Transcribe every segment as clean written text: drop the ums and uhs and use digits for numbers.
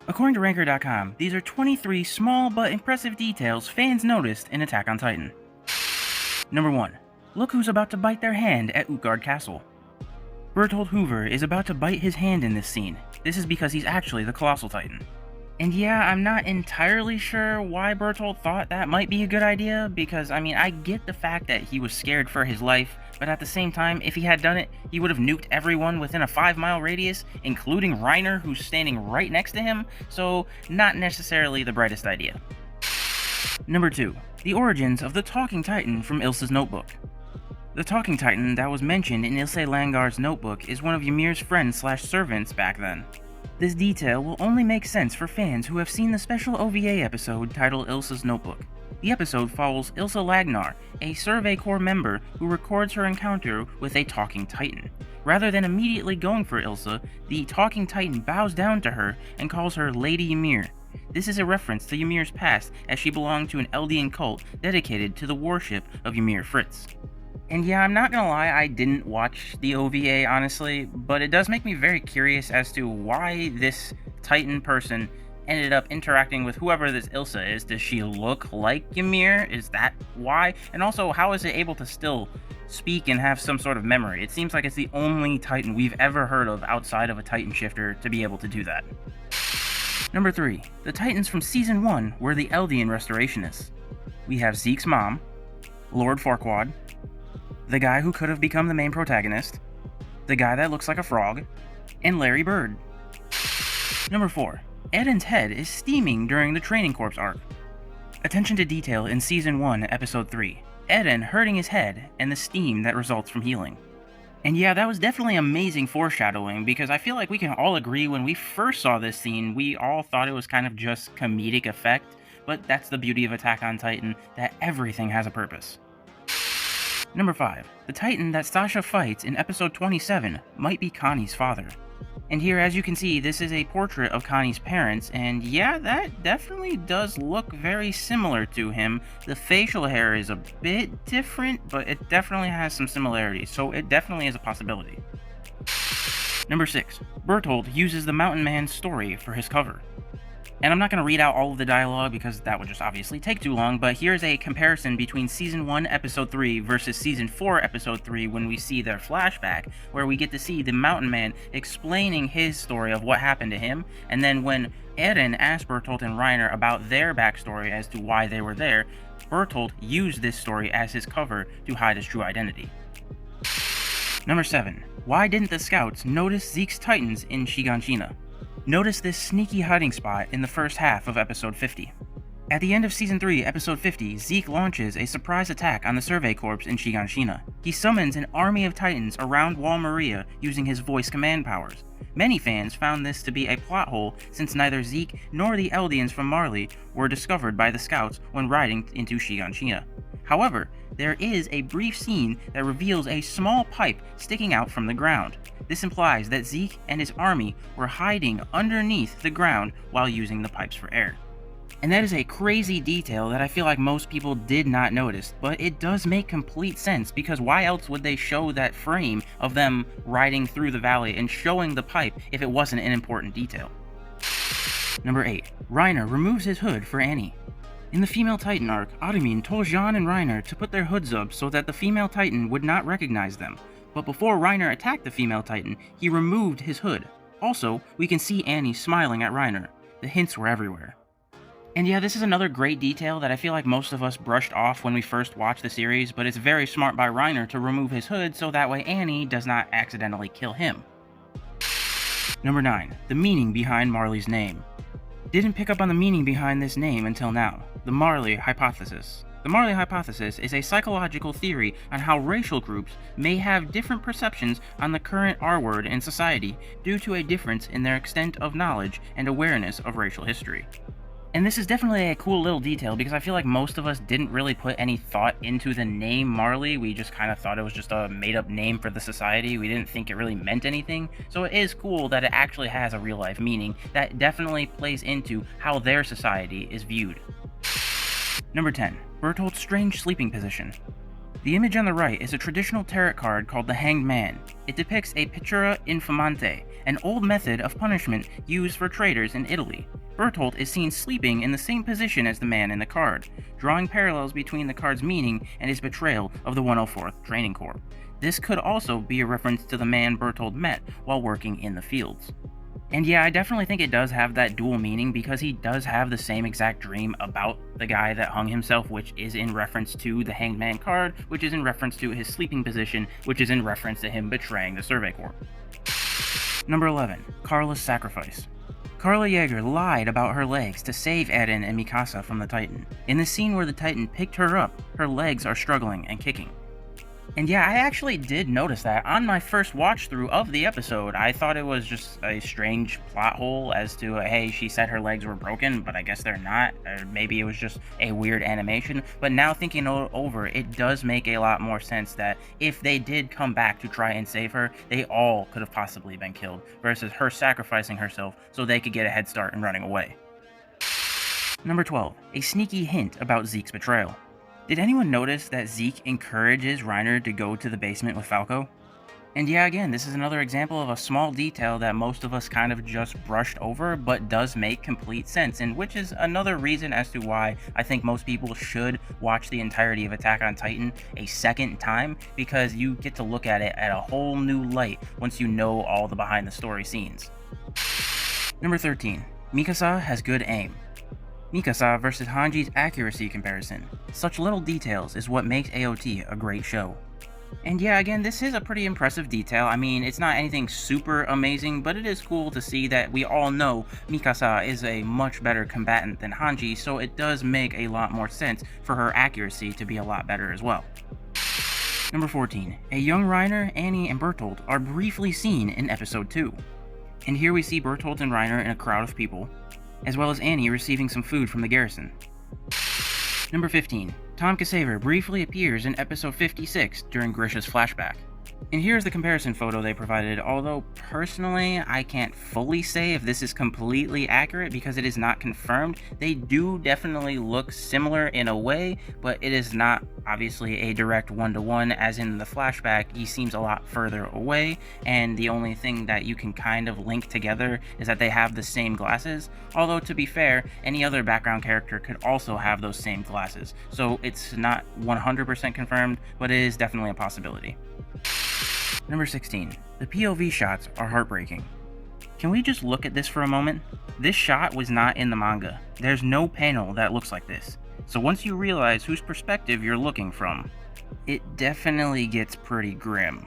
According to Ranker.com, these are 23 small but impressive details fans noticed in Attack on Titan. Number 1. Look who's about to bite their hand at Utgard Castle. Bertold Hoover is about to bite his hand in this scene. This is because he's actually the Colossal Titan. And yeah, I'm not entirely sure why Bertold thought that might be a good idea, because I get the fact that he was scared for his life, but at the same time, if he had done it, he would have nuked everyone within a 5-mile radius, including Reiner, who's standing right next to him, so not necessarily the brightest idea. Number 2. The origins of the Talking Titan from Ilsa's notebook. The Talking Titan that was mentioned in Ilse Langard's notebook is one of Ymir's friends/servants back then. This detail will only make sense for fans who have seen the special OVA episode titled Ilsa's Notebook. The episode follows Ilsa Lagnar, a Survey Corps member who records her encounter with a Talking Titan. Rather than immediately going for Ilsa, the Talking Titan bows down to her and calls her Lady Ymir. This is a reference to Ymir's past, as she belonged to an Eldian cult dedicated to the worship of Ymir Fritz. And yeah, I'm not gonna lie, I didn't watch the OVA, honestly, but it does make me very curious as to why this Titan person ended up interacting with whoever this Ilsa is. Does she look like Ymir? Is that why? And also, how is it able to still speak and have some sort of memory? It seems like it's the only Titan we've ever heard of outside of a Titan shifter to be able to do that. Number 3. The Titans from Season 1 were the Eldian Restorationists. We have Zeke's mom, Lord Farquaad, the guy who could have become the main protagonist, the guy that looks like a frog, and Larry Bird. Number 4. Eden's head is steaming during the Training Corps arc. Attention to detail in Season 1, Episode 3. Eden hurting his head and the steam that results from healing. And yeah, that was definitely amazing foreshadowing, because I feel like we can all agree when we first saw this scene, we all thought it was kind of just comedic effect, but that's the beauty of Attack on Titan, that everything has a purpose. Number 5. The Titan that Sasha fights in episode 27 might be Connie's father. And here, as you can see, this is a portrait of Connie's parents, and yeah, that definitely does look very similar to him. The facial hair is a bit different, but it definitely has some similarities, so it definitely is a possibility. Number 6. Bertold uses the Mountain Man's story for his cover. And I'm not going to read out all of the dialogue because that would just obviously take too long, but here's a comparison between Season 1, Episode 3 versus Season 4, Episode 3 when we see their flashback, where we get to see the Mountain Man explaining his story of what happened to him, and then when Eren asked Bertolt and Reiner about their backstory as to why they were there, Bertolt used this story as his cover to hide his true identity. Number 7. Why didn't the scouts notice Zeke's Titans in Shiganshina? Notice this sneaky hiding spot in the first half of episode 50. At the end of season 3, episode 50, Zeke launches a surprise attack on the Survey Corps in Shiganshina. He summons an army of Titans around Wall Maria using his voice command powers. Many fans found this to be a plot hole since neither Zeke nor the Eldians from Marley were discovered by the scouts when riding into Shiganshina. However, there is a brief scene that reveals a small pipe sticking out from the ground. This implies that Zeke and his army were hiding underneath the ground while using the pipes for air. And that is a crazy detail that I feel like most people did not notice, but it does make complete sense, because why else would they show that frame of them riding through the valley and showing the pipe if it wasn't an important detail? Number 8. Reiner removes his hood for Annie. In the Female Titan arc, Armin told Jean and Reiner to put their hoods up so that the female Titan would not recognize them, but before Reiner attacked the female Titan, he removed his hood. Also, we can see Annie smiling at Reiner. The hints were everywhere. And yeah, this is another great detail that I feel like most of us brushed off when we first watched the series, but it's very smart by Reiner to remove his hood so that way Annie does not accidentally kill him. Number 9. The meaning behind Marley's name. Didn't pick up on the meaning behind this name until now. The Marley Hypothesis. The Marley Hypothesis is a psychological theory on how racial groups may have different perceptions on the current R-word in society due to a difference in their extent of knowledge and awareness of racial history. And this is definitely a cool little detail, because I feel like most of us didn't really put any thought into the name Marley. We just kind of thought it was just a made-up name for the society. We didn't think it really meant anything. So it is cool that it actually has a real-life meaning that definitely plays into how their society is viewed. Number 10. Bertolt's strange sleeping position. The image on the right is a traditional tarot card called the Hanged Man. It depicts a pittura infamante, an old method of punishment used for traitors in Italy. Bertolt is seen sleeping in the same position as the man in the card, drawing parallels between the card's meaning and his betrayal of the 104th Training Corps. This could also be a reference to the man Bertolt met while working in the fields. And yeah, I definitely think it does have that dual meaning because he does have the same exact dream about the guy that hung himself, which is in reference to the Hanged Man card, which is in reference to his sleeping position, which is in reference to him betraying the Survey Corps. Number 11. Carla's Sacrifice. Carla Yeager lied about her legs to save Eren and Mikasa from the Titan. In the scene where the Titan picked her up, her legs are struggling and kicking. And yeah, I actually did notice that on my first watch through of the episode. I thought it was just a strange plot hole as to, hey, she said her legs were broken, but I guess they're not, or maybe it was just a weird animation. But now thinking over, it does make a lot more sense that if they did come back to try and save her, they all could have possibly been killed, versus her sacrificing herself so they could get a head start and running away. Number 12. A sneaky hint about Zeke's betrayal. Did anyone notice that Zeke encourages Reiner to go to the basement with Falco? And yeah, again, this is another example of a small detail that most of us kind of just brushed over, but does make complete sense, and which is another reason as to why I think most people should watch the entirety of Attack on Titan a second time, because you get to look at it at a whole new light once you know all the behind the story scenes. Number 13. Mikasa has good aim. Mikasa versus Hanji's accuracy comparison. Such little details is what makes AOT a great show. And yeah, again, this is a pretty impressive detail. I mean, it's not anything super amazing, but it is cool to see that we all know Mikasa is a much better combatant than Hanji, so it does make a lot more sense for her accuracy to be a lot better as well. Number 14. A young Reiner, Annie, and Bertolt are briefly seen in episode 2. And here we see Bertolt and Reiner in a crowd of people, as well as Annie receiving some food from the garrison. Number 15. Tom Kasaver briefly appears in episode 56 during Grisha's flashback. And here's the comparison photo they provided, although personally I can't fully say if this is completely accurate because it is not confirmed. They do definitely look similar in a way, but it is not obviously a direct one-to-one, as in the flashback he seems a lot further away, and the only thing that you can kind of link together is that they have the same glasses, although to be fair, any other background character could also have those same glasses, so it's not 100% confirmed, but it is definitely a possibility. Number 16. The POV shots are heartbreaking. Can we just look at this for a moment? This shot was not in the manga. There's no panel that looks like this. So once you realize whose perspective you're looking from, it definitely gets pretty grim.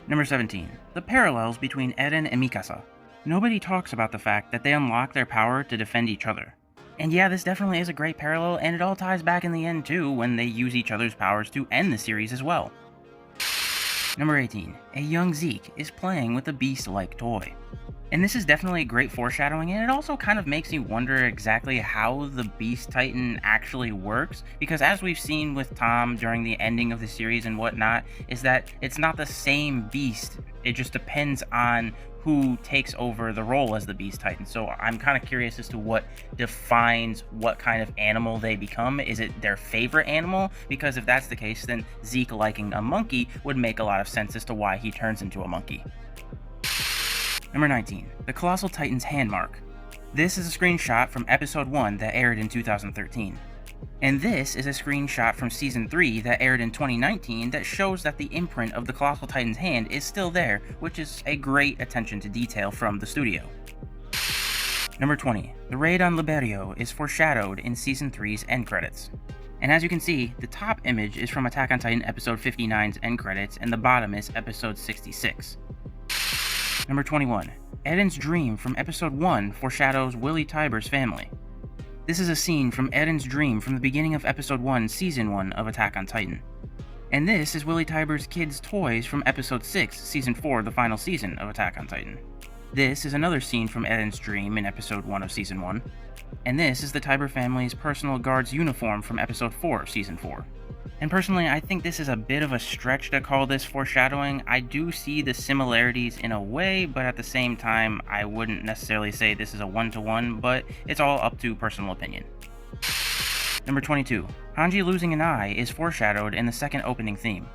Number 17. The parallels between Eren and Mikasa. Nobody talks about the fact that they unlock their power to defend each other. And yeah, this definitely is a great parallel, and it all ties back in the end too when they use each other's powers to end the series as well. Number 18. A young Zeke is playing with a beast-like toy. And this is definitely great foreshadowing, and it also kind of makes you wonder exactly how the Beast Titan actually works, because as we've seen with Tom during the ending of the series and whatnot, is that it's not the same beast, it just depends on who takes over the role as the Beast Titan. So I'm kind of curious as to what defines what kind of animal they become. Is it their favorite animal? Because if that's the case, then Zeke liking a monkey would make a lot of sense as to why he turns into a monkey. Number 19. The Colossal Titan's hand mark. This is a screenshot from episode 1 that aired in 2013. And this is a screenshot from season 3 that aired in 2019 that shows that the imprint of the Colossal Titan's hand is still there, which is a great attention to detail from the studio. Number 20. The raid on Liberio is foreshadowed in season 3's end credits. And as you can see, the top image is from Attack on Titan episode 59's end credits, and the bottom is episode 66. Number 21. Eden's dream from episode 1 foreshadows Willy Tiber's family. This is a scene from Eden's dream from the beginning of episode 1, season 1 of Attack on Titan. And this is Willy Tiber's kids' toys from episode 6, season 4, the final season of Attack on Titan. This is another scene from Eden's dream in episode 1 of season 1. And this is the Tiber family's personal guard's uniform from episode 4 of season 4. And personally, I think this is a bit of a stretch to call this foreshadowing. I do see the similarities in a way, but at the same time, I wouldn't necessarily say this is a one-to-one, but it's all up to personal opinion. Number 22. Hanji losing an eye is foreshadowed in the second opening theme.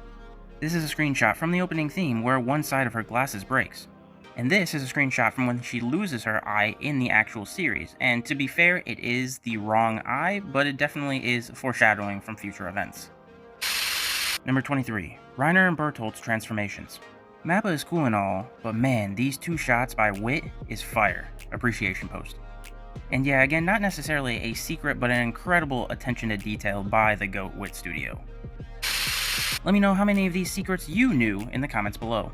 This is a screenshot from the opening theme where one side of her glasses breaks. And this is a screenshot from when she loses her eye in the actual series, and to be fair, it is the wrong eye, but it definitely is foreshadowing from future events. Number 23. Reiner and Bertholdt's transformations. Mappa is cool and all, but man, these two shots by Wit is fire. Appreciation post. And yeah, again, not necessarily a secret, but an incredible attention to detail by the GOAT Wit Studio. Let me know how many of these secrets you knew in the comments below.